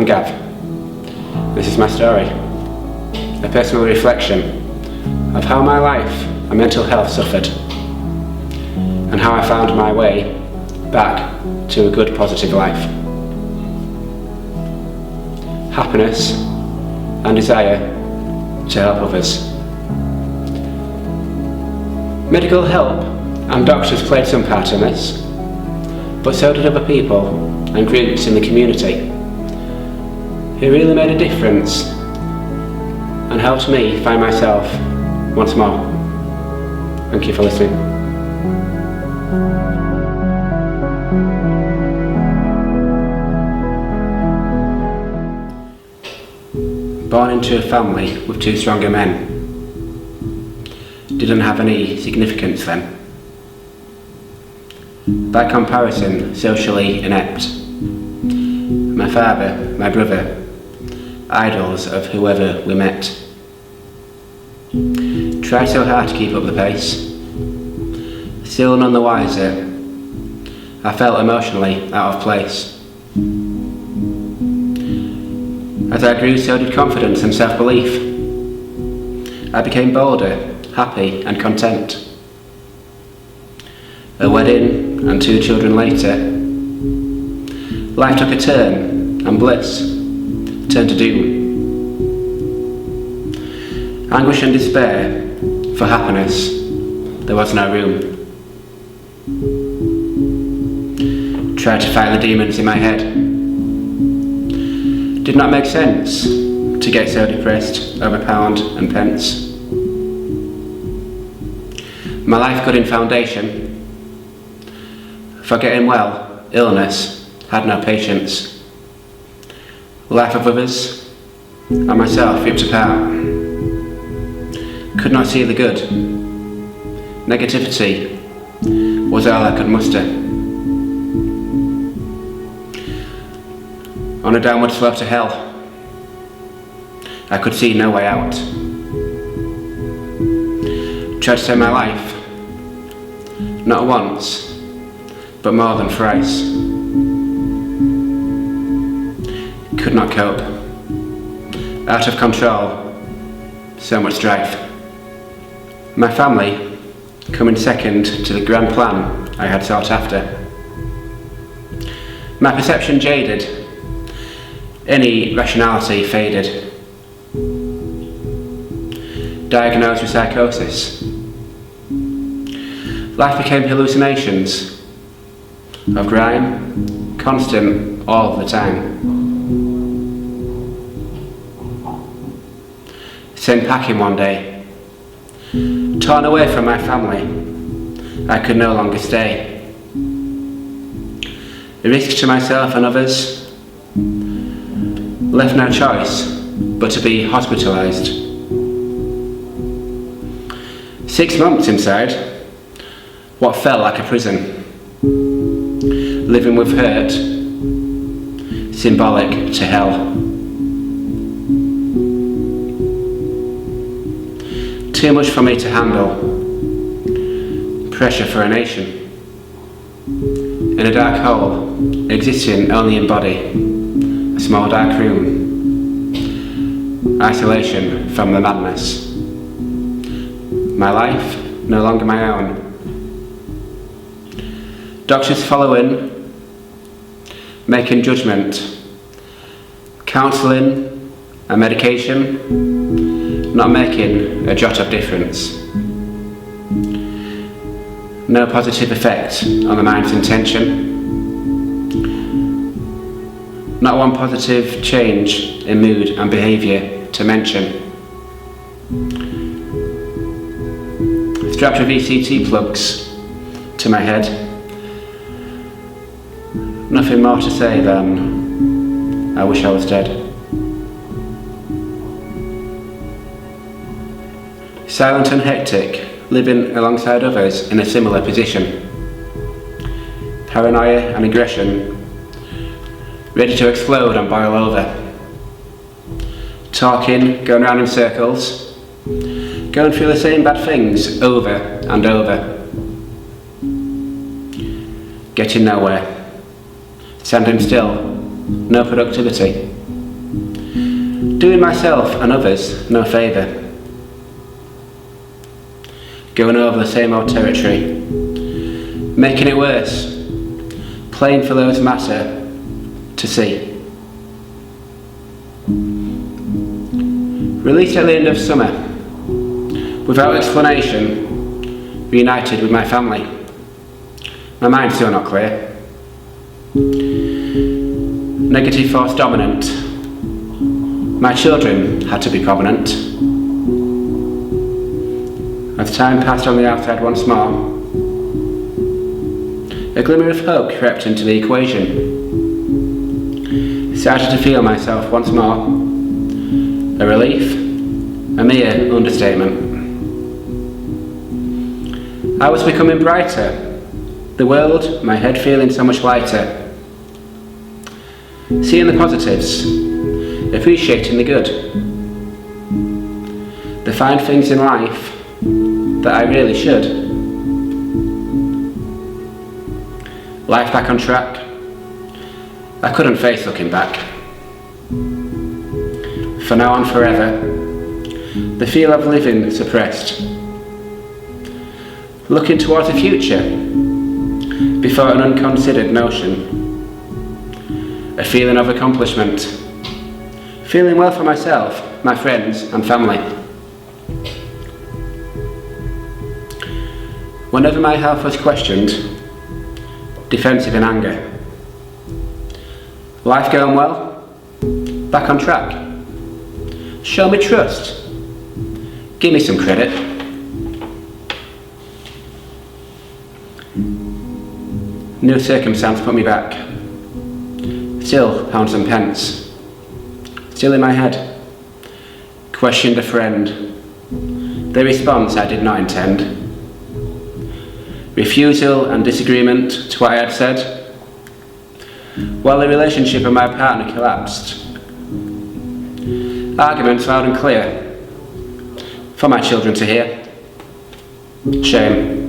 I'm Gav. This is my story, a personal reflection of how my life and mental health suffered, and how I found my way back to a good, positive life. Happiness and desire to help others. Medical help and doctors played some part in this, but so did other people and groups in the community who really made a difference and helped me find myself once more. Thank you for listening. Born into a family with two stronger men. Didn't have any significance then. By comparison, socially inept. My father, my brother, idols of whoever we met. Tried so hard to keep up the pace. Still none the wiser. I felt emotionally out of place. As I grew, so did confidence and self-belief. I became bolder, happy and content. A wedding and 2 children later, life took a turn and bliss turned to doom. Anguish and despair, for happiness there was no room. Tried to fight the demons in my head. Did not make sense to get so depressed over pound and pence. My life good in foundation. For getting well, illness had no patience. Life of others and myself ripped apart. Could not see the good. Negativity was all I could muster. On a downward slope to hell, I could see no way out. Tried to save my life, not once, but more than thrice. Could not cope. Out of control, so much strife. My family coming second to the grand plan I had sought after. My perception jaded, any rationality faded. Diagnosed with psychosis. Life became hallucinations of grime, constant all the time. Sent packing one day. Torn away from my family, I could no longer stay. A risk to myself and others. Left no choice but to be hospitalised. 6 months inside what felt like a prison. Living with hurt, symbolic to hell. Too much for me to handle. Pressure for a nation. In a dark hole, existing only in body. A small dark room. Isolation from the madness. My life no longer my own. Doctors following, making judgment. Counselling and medication, not making a jot of difference. No positive effect on the mind's intention. Not one positive change in mood and behaviour to mention. Strapped with ECT plugs to my head. Nothing more to say than I wish I was dead. Silent and hectic, living alongside others in a similar position. Paranoia and aggression, ready to explode and boil over. Talking, going round in circles, going through the same bad things over and over. Getting nowhere. Standing still, no productivity. doing myself and others no favour, going over the same old territory, making it worse, playing for those matter to see. Released at the end of summer, without explanation, reunited with my family. My mind's still not clear. Negative force dominant. My children had to be prominent. As time passed on the outside once more, a glimmer of hope crept into the equation. Started to feel myself once more. A relief, a mere understatement. I was becoming brighter. The world, my head feeling so much lighter. Seeing the positives, appreciating the good. The fine things in life that I really should. Life back on track. I couldn't face looking back. For now and forever, the feel of living suppressed. Looking towards the future, before an unconsidered notion. A feeling of accomplishment. Feeling well for myself, my friends and family. Whenever my health was questioned, defensive in anger. Life going well? Back on track. Show me trust. Give me some credit. New circumstance put me back. Still pounds and pence. Still in my head. Questioned a friend. Their response I did not intend. Refusal and disagreement to what I had said. While the relationship with my partner collapsed. Arguments loud and clear. For my children to hear. Shame.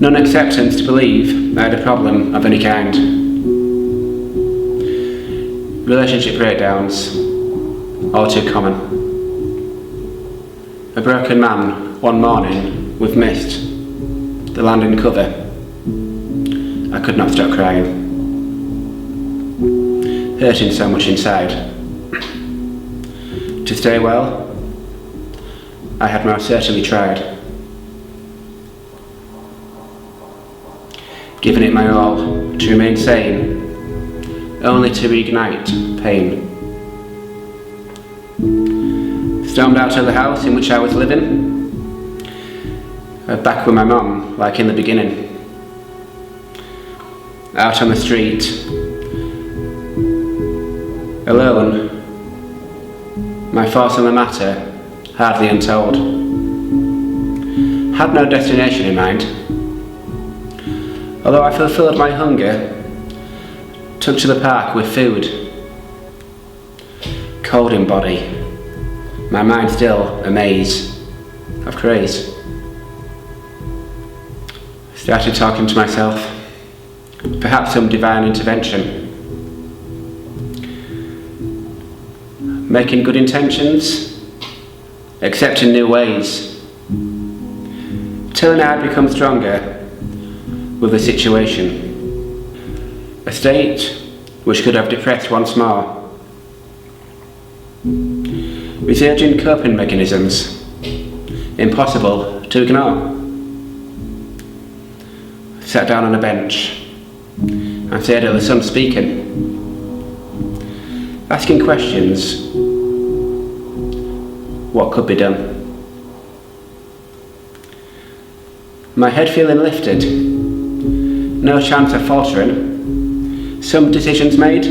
Non-acceptance to believe I had a problem of any kind. Relationship breakdowns, all too common. A broken man, one morning, with mist, the landing cover. I could not stop crying. Hurting so much inside. To stay well, I had most certainly tried. Giving it my all to remain sane, only to reignite pain. Stormed out of the house in which I was living, back with my mum, like in the beginning. Out on the street, alone, my thoughts on the matter hardly untold. Had no destination in mind. Although I fulfilled my hunger, took to the park with food. Cold in body, my mind still a maze of craze. Started talking to myself, perhaps some divine intervention. Making good intentions, accepting new ways. Telling I'd become stronger with the situation. A state which could have depressed once more. Resurging coping mechanisms, impossible to ignore. Sat down on a bench and stared at the sun speaking. Asking questions, what could be done? My head feeling lifted, no chance of faltering. Some decisions made.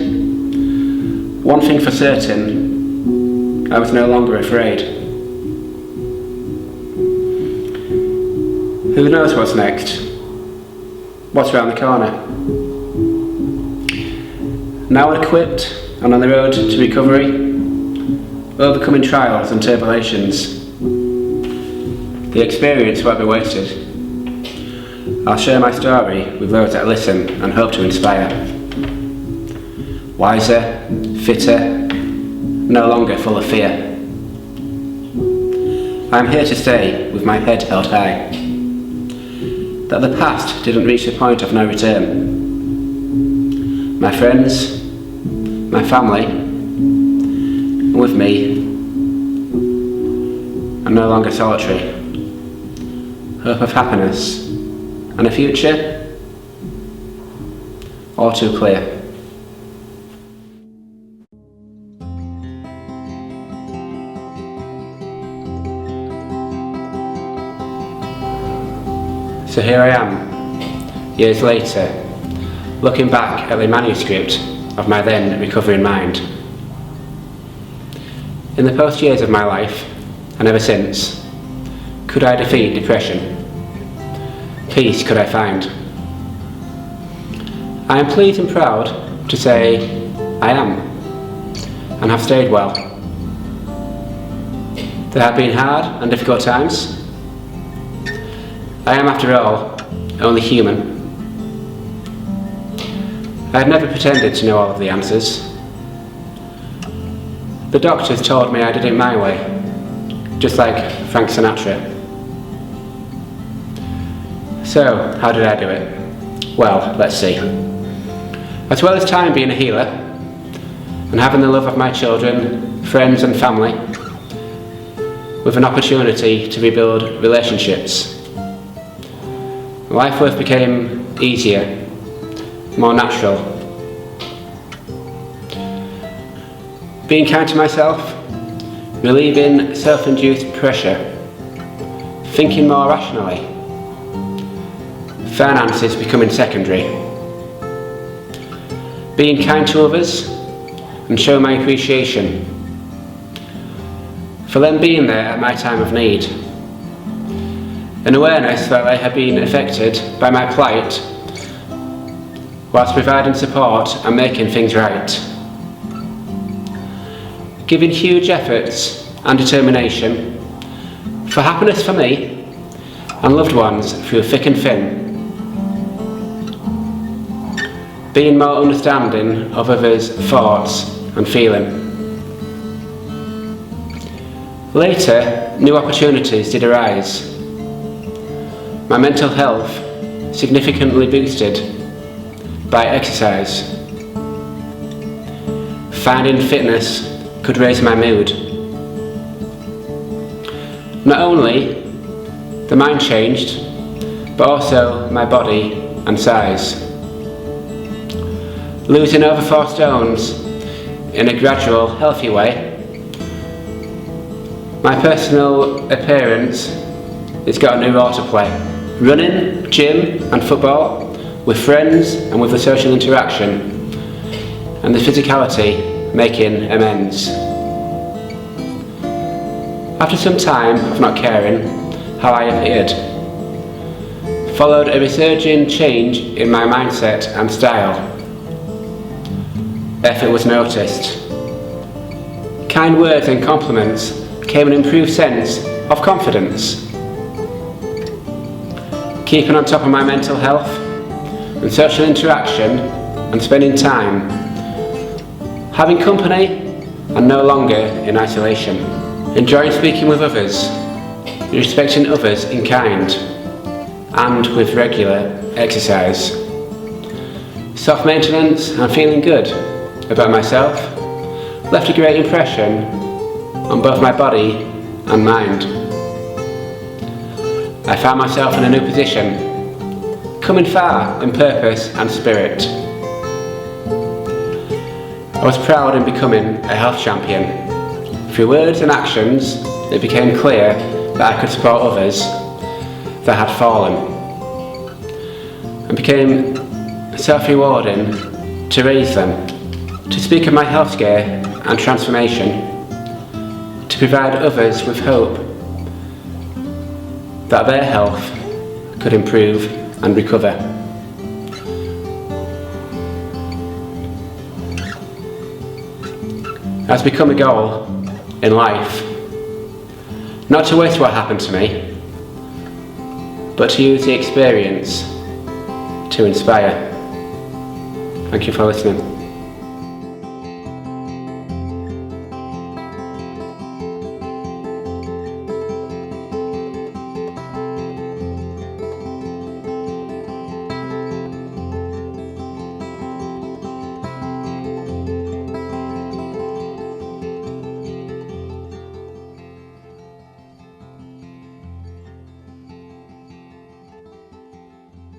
One thing for certain, I was no longer afraid. Who knows what's next? What's around the corner? Now equipped and on the road to recovery, overcoming trials and tribulations. The experience won't be wasted. I'll share my story with those that listen and hope to inspire. wiser, fitter, no longer full of fear. I am here to stay with my head held high, that the past didn't reach the point of no return. My friends, my family, and with me, I'm no longer solitary. Hope of happiness and a future, all too clear. So here I am, years later, looking back at the manuscript of my then recovering mind. In the post years of my life, and ever since, could I defeat depression? Peace could I find? I am pleased and proud to say I am, and have stayed well. There have been hard and difficult times. I am, after all, only human. I have never pretended to know all of the answers. The doctors told me I did it my way, just like Frank Sinatra. So, how did I do it? Well, let's see. As well as time being a healer, and having the love of my children, friends and family, with an opportunity to rebuild relationships, life work became easier, more natural. Being kind to myself, relieving self-induced pressure, thinking more rationally, finances becoming secondary, being kind to others and show my appreciation for them being there at my time of need, an awareness that they had been affected by my plight whilst providing support and making things right. Giving huge efforts and determination for happiness for me and loved ones through thick and thin. Being more understanding of others' thoughts and feeling. Later, new opportunities did arise. My mental health significantly boosted by exercise. Finding fitness could raise my mood. Not only the mind changed, but also my body and size. Losing over 4 stones in a gradual, healthy way, my personal appearance has got a new role to play. Running, gym and football, with friends and with the social interaction, and the physicality making amends. After some time of not caring how I appeared, followed a resurging change in my mindset and style. Effort was noticed. Kind words and compliments came an improved sense of confidence. Keeping on top of my mental health and social interaction and spending time, having company and no longer in isolation. Enjoying speaking with others, respecting others in kind and with regular exercise. Self-maintenance and feeling good about myself left a great impression on both my body and mind. I found myself in a new position, coming far in purpose and spirit. I was proud in becoming a health champion. Through words and actions, it became clear that I could support others that had fallen, and became self-rewarding to raise them, to speak of my health scare and transformation, to provide others with hope that their health could improve and recover. It has become a goal in life not to waste what happened to me, but to use the experience to inspire. Thank you for listening.